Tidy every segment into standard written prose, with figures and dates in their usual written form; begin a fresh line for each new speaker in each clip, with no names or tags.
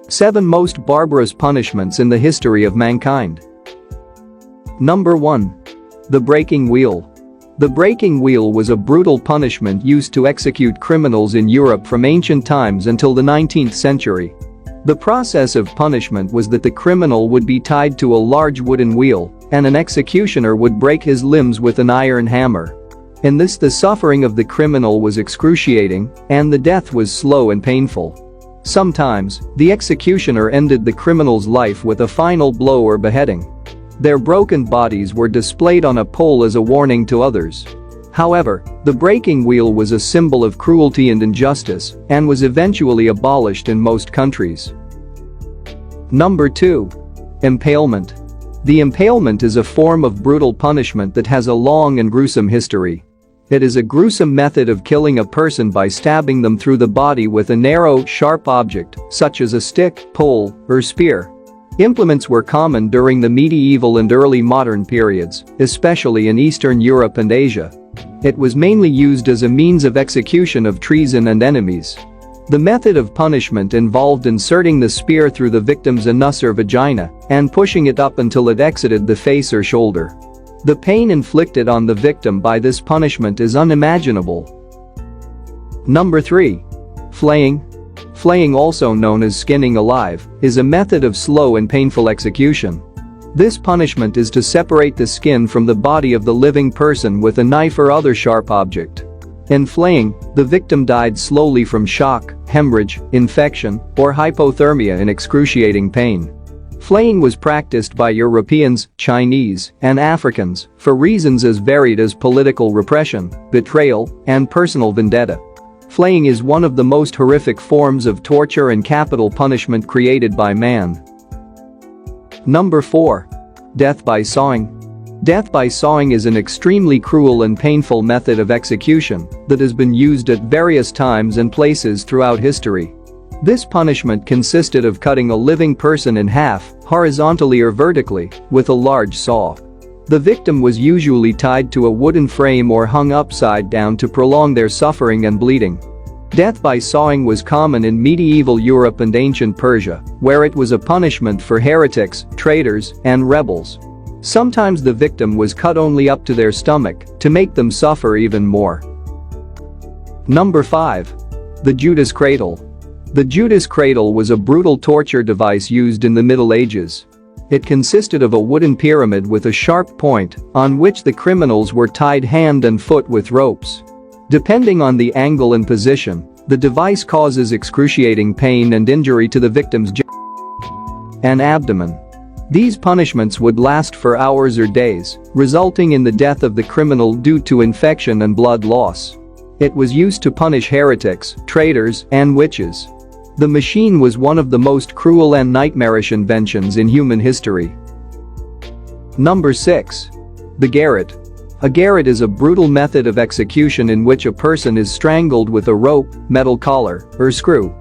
7 Most barbarous punishments in the history of mankind. Number 1. The breaking wheel. The breaking wheel was a brutal punishment used to execute criminals in Europe from ancient times until the 19th century. The process of punishment was that the criminal would be tied to a large wooden wheel, and an executioner would break his limbs with an iron hammer. In this, the suffering of the criminal was excruciating, and the death was slow and painful. Sometimes, the executioner ended the criminal's life with a final blow or beheading. Their broken bodies were displayed on a pole as a warning to others. However, the breaking wheel was a symbol of cruelty and injustice and was eventually abolished in most countries. Number 2. Impalement. The impalement is a form of brutal punishment that has a long and gruesome history. It is a gruesome method of killing a person by stabbing them through the body with a narrow, sharp object, such as a stick, pole, or spear. Implements were common during the medieval and early modern periods, especially in Eastern Europe and Asia. It was mainly used as a means of execution of treason and enemies. The method of punishment involved inserting the spear through the victim's anus or vagina and pushing it up until it exited the face or shoulder. The pain inflicted on the victim by this punishment is unimaginable. Number 3. Flaying. Flaying, also known as skinning alive, is a method of slow and painful execution. This punishment is to separate the skin from the body of the living person with a knife or other sharp object. In flaying, the victim died slowly from shock, hemorrhage, infection, or hypothermia in excruciating pain. Flaying was practiced by Europeans, Chinese, and Africans for reasons as varied as political repression, betrayal, and personal vendetta. Flaying is one of the most horrific forms of torture and capital punishment created by man. Number 4. Death by sawing. Death by sawing is an extremely cruel and painful method of execution that has been used at various times and places throughout history. This punishment consisted of cutting a living person in half, horizontally or vertically, with a large saw. The victim was usually tied to a wooden frame or hung upside down to prolong their suffering and bleeding. Death by sawing was common in medieval Europe and ancient Persia, where it was a punishment for heretics, traitors, and rebels. Sometimes the victim was cut only up to their stomach to make them suffer even more. Number 5. The Judas Cradle. The Judas Cradle was a brutal torture device used in the Middle Ages. It consisted of a wooden pyramid with a sharp point on which the criminals were tied hand and foot with ropes. Depending on the angle and position, the device causes excruciating pain and injury to the victim's jaw and abdomen. These punishments would last for hours or days, resulting in the death of the criminal due to infection and blood loss. It was used to punish heretics, traitors, and witches. The machine was one of the most cruel and nightmarish inventions in human history. Number 6. The garrote. A garrote is a brutal method of execution in which a person is strangled with a rope, metal collar, or screw.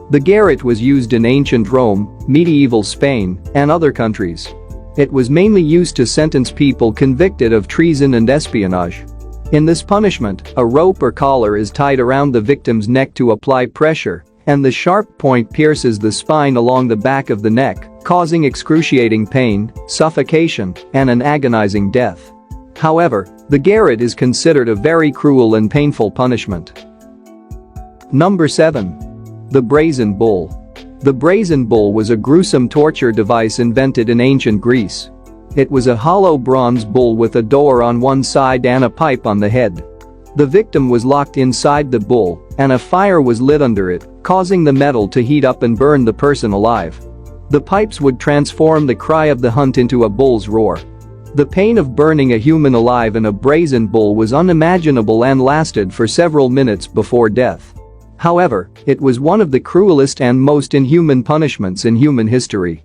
The garrote was used in ancient Rome, medieval Spain, and other countries. It was mainly used to sentence people convicted of treason and espionage. In this punishment, a rope or collar is tied around the victim's neck to apply pressure, and the sharp point pierces the spine along the back of the neck, causing excruciating pain, suffocation, and an agonizing death. However, the garrote is considered a very cruel and painful punishment. Number 7. The brazen bull. The brazen bull was a gruesome torture device invented in ancient Greece. It was a hollow bronze bull with a door on one side and a pipe on the head. The victim was locked inside the bull, and a fire was lit under it, causing the metal to heat up and burn the person alive. The pipes would transform the cry of the hunt into a bull's roar. The pain of burning a human alive in a brazen bull was unimaginable and lasted for several minutes before death. However, it was one of the cruelest and most inhuman punishments in human history.